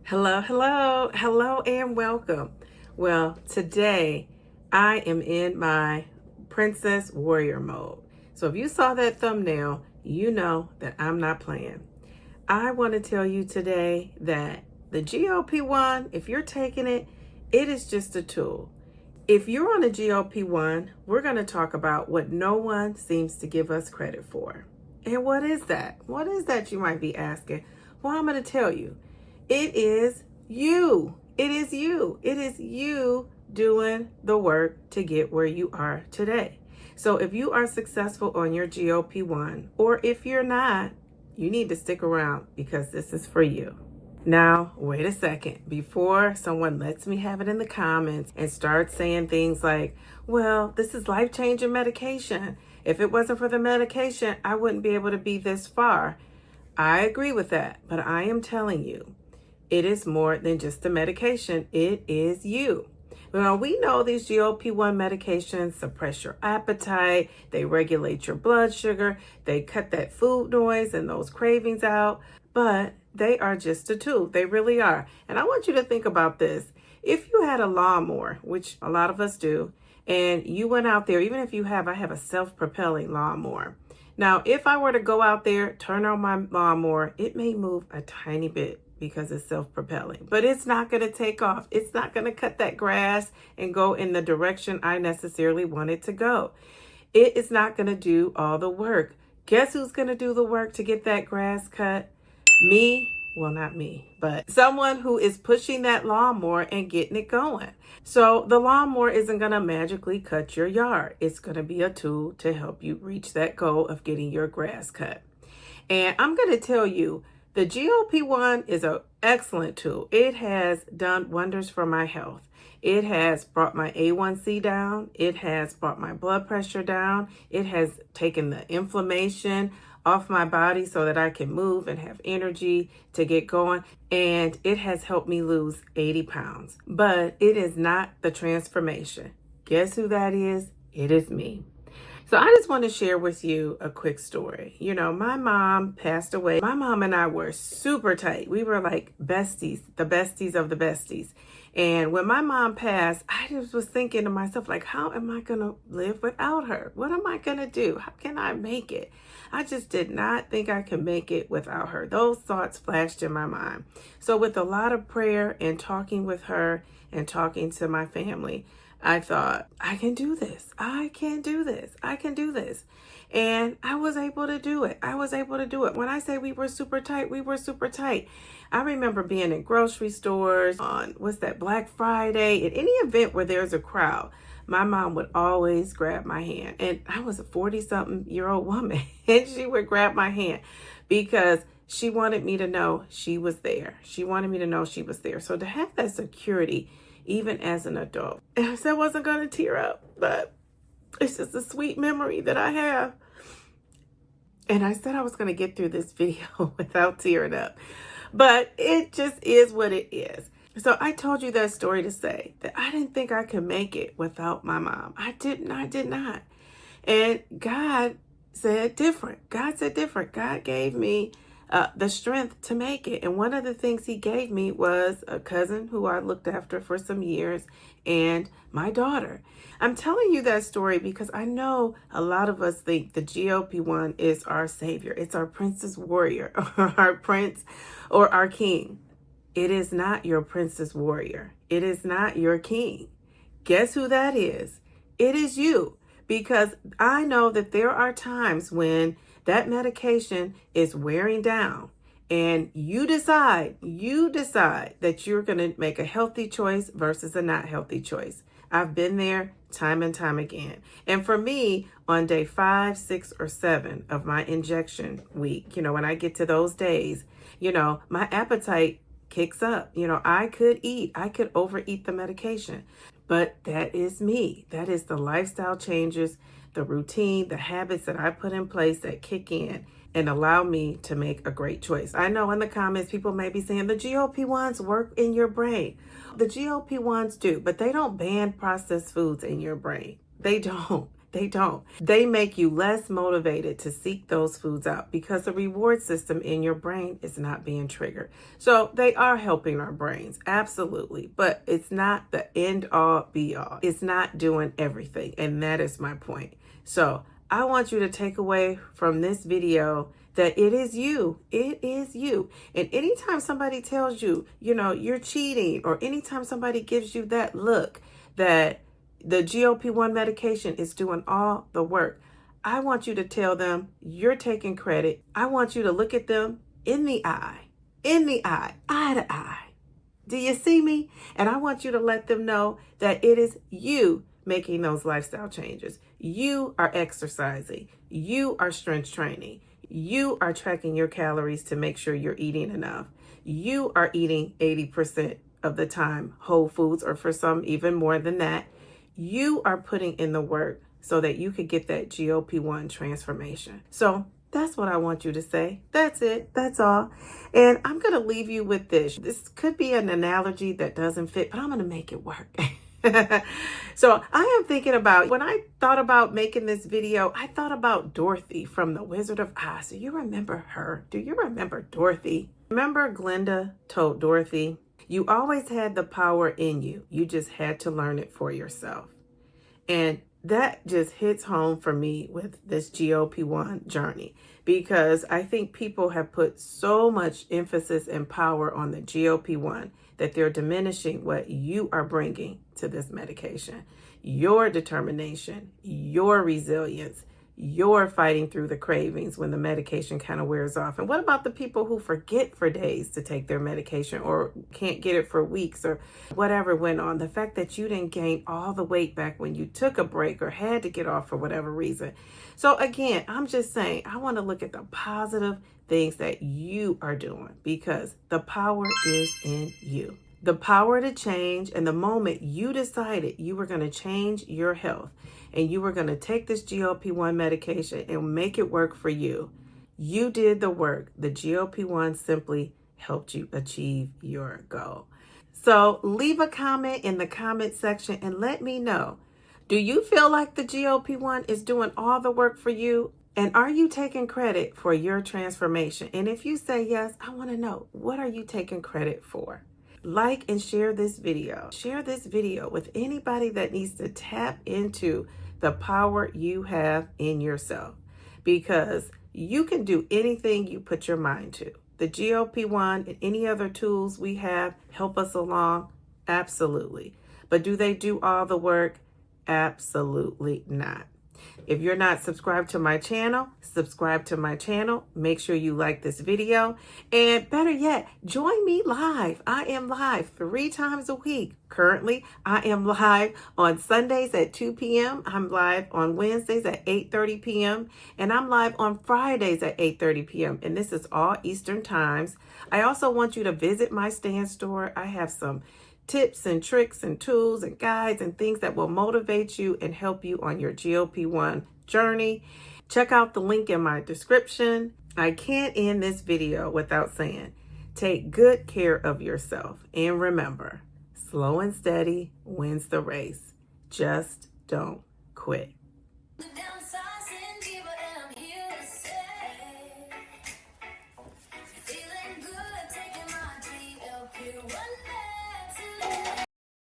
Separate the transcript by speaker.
Speaker 1: Hello, hello, hello, and welcome. Well, today I am in my princess warrior mode. So if you saw that thumbnail, you know that I'm not playing. I want to tell you today that the GLP-1, if you're taking it, it is just a tool. If you're on a GLP-1, we're going to talk about what no one seems to give us credit for. And what is that? What is that, you might be asking? Well, I'm going to tell you. It is you. It is you. It is you doing the work to get where you are today. So if you are successful on your GLP-1, or if you're not, you need to stick around because this is for you. Now, wait a second. Before someone lets me have it in the comments and starts saying things like, well, this is life-changing medication. If it wasn't for the medication, I wouldn't be able to be this far. I agree with that, but I am telling you, it is more than just the medication. It is you. Well, we know these GLP-1 medications suppress your appetite. They regulate your blood sugar. They cut that food noise and those cravings out. But they are just a tool. They really are. And I want you to think about this. If you had a lawnmower, which a lot of us do, and you went out there, even if I have a self-propelling lawnmower. Now, if I were to go out there, turn on my lawnmower, it may move a tiny bit because it's self-propelling, but it's not going to take off. It's not going to cut that grass and go in the direction I necessarily want it to go. It is not going to do all the work. Guess who's going to do the work to get that grass cut? Me. Well, not me, but someone who is pushing that lawnmower and getting it going. So the lawnmower isn't going to magically cut your yard. It's going to be a tool to help you reach that goal of getting your grass cut. And I'm going to tell you, the GLP-1 is an excellent tool. It has done wonders for my health. It has brought my A1C down. It has brought my blood pressure down. It has taken the inflammation off my body so that I can move and have energy to get going. And it has helped me lose 80 pounds. But it is not the transformation. Guess who that is? It is me. So I just want to share with you a quick story. You know, my mom passed away. My mom and I were super tight. We were like besties, the besties of the besties. And when my mom passed, I just was thinking to myself, like, how am I going to live without her? What am I going to do? How can I make it? I just did not think I could make it without her. Those thoughts flashed in my mind. So with a lot of prayer and talking with her and talking to my family, I thought, I can do this. I can do this. I can do this. And I was able to do it. I was able to do it. When I say we were super tight, we were super tight. I remember being in grocery stores on, Black Friday, at any event where there's a crowd. My mom would always grab my hand. And I was a 40-something-year-old woman. And she would grab my hand because she wanted me to know she was there. She wanted me to know she was there. So to have that security, even as an adult. And I said I wasn't going to tear up, but it's just a sweet memory that I have. And I said I was going to get through this video without tearing up, but it just is what it is. So I told you that story to say that I didn't think I could make it without my mom. I did not. And God said different. God said different. God gave me the strength to make it. And one of the things he gave me was a cousin who I looked after for some years and my daughter. I'm telling you that story because I know a lot of us think the GLP-1 is our savior. It's our princess warrior or our prince or our king. It is not your princess warrior. It is not your king. Guess who that is? It is you. Because I know that there are times when that medication is wearing down and you decide that you're going to make a healthy choice versus a not healthy choice. I've been there time and time again. And for me, on day 5, 6, or 7 of my injection week, when I get to those days, my appetite kicks up. I could overeat the medication, but that is me. That is the lifestyle changes, the routine, the habits that I put in place that kick in and allow me to make a great choice. I know in the comments, people may be saying the GLP-1s work in your brain. The GLP-1s do, but they don't ban processed foods in your brain. They don't. They don't. They make you less motivated to seek those foods out because the reward system in your brain is not being triggered. So they are helping our brains, absolutely. But it's not the end all be all. It's not doing everything. And that is my point. So I want you to take away from this video that it is you. It is you. And anytime somebody tells you, you're cheating, or anytime somebody gives you that look that the GLP-1 medication is doing all the work, I want you to tell them you're taking credit. I want you to look at them in the eye, eye to eye. Do you see me? And I want you to let them know that it is you making those lifestyle changes. You are exercising. You are strength training. You are tracking your calories to make sure you're eating enough. You are eating 80% of the time whole foods, or for some even more than that. You are putting in the work so that you could get that GLP-1 transformation. So that's what I want you to say. That's it. That's all. And I'm going to leave you with this. This could be an analogy that doesn't fit, but I'm going to make it work. So I am thinking about, when I thought about making this video, I thought about Dorothy from The Wizard of Oz. Do you remember her? Do you remember Dorothy? Remember Glinda told Dorothy, you always had the power in you. You just had to learn it for yourself. And that just hits home for me with this GLP-1 journey, because I think people have put so much emphasis and power on the GLP-1 that they're diminishing what you are bringing to this medication. Your determination, your resilience, your fighting through the cravings when the medication kind of wears off. And what about the people who forget for days to take their medication, or can't get it for weeks, or whatever went on? The fact that you didn't gain all the weight back when you took a break or had to get off for whatever reason. So again, I'm just saying, I want to look at the positive things that you are doing, because the power is in you. The power to change. And the moment you decided you were going to change your health and you were going to take this GLP-1 medication and make it work for you, you did the work. The GLP-1 simply helped you achieve your goal. So leave a comment in the comment section and let me know, do you feel like the GLP-1 is doing all the work for you? And are you taking credit for your transformation? And if you say yes, I want to know, what are you taking credit for? Like and share this video. Share this video with anybody that needs to tap into the power you have in yourself, because you can do anything you put your mind to. The GLP-1 and any other tools we have help us along, absolutely. But do they do all the work? Absolutely not. If you're not subscribed to my channel, subscribe to my channel. Make sure you like this video. And better yet, join me live. I am live 3 times a week. Currently, I am live on Sundays at 2 p.m. I'm live on Wednesdays at 8:30 p.m. And I'm live on Fridays at 8:30 p.m. And this is all Eastern times. I also want you to visit my stand store. I have some tips and tricks and tools and guides and things that will motivate you and help you on your GLP-1 journey. Check out the link in my description. I can't end this video without saying, take good care of yourself. And remember, slow and steady wins the race. Just don't quit.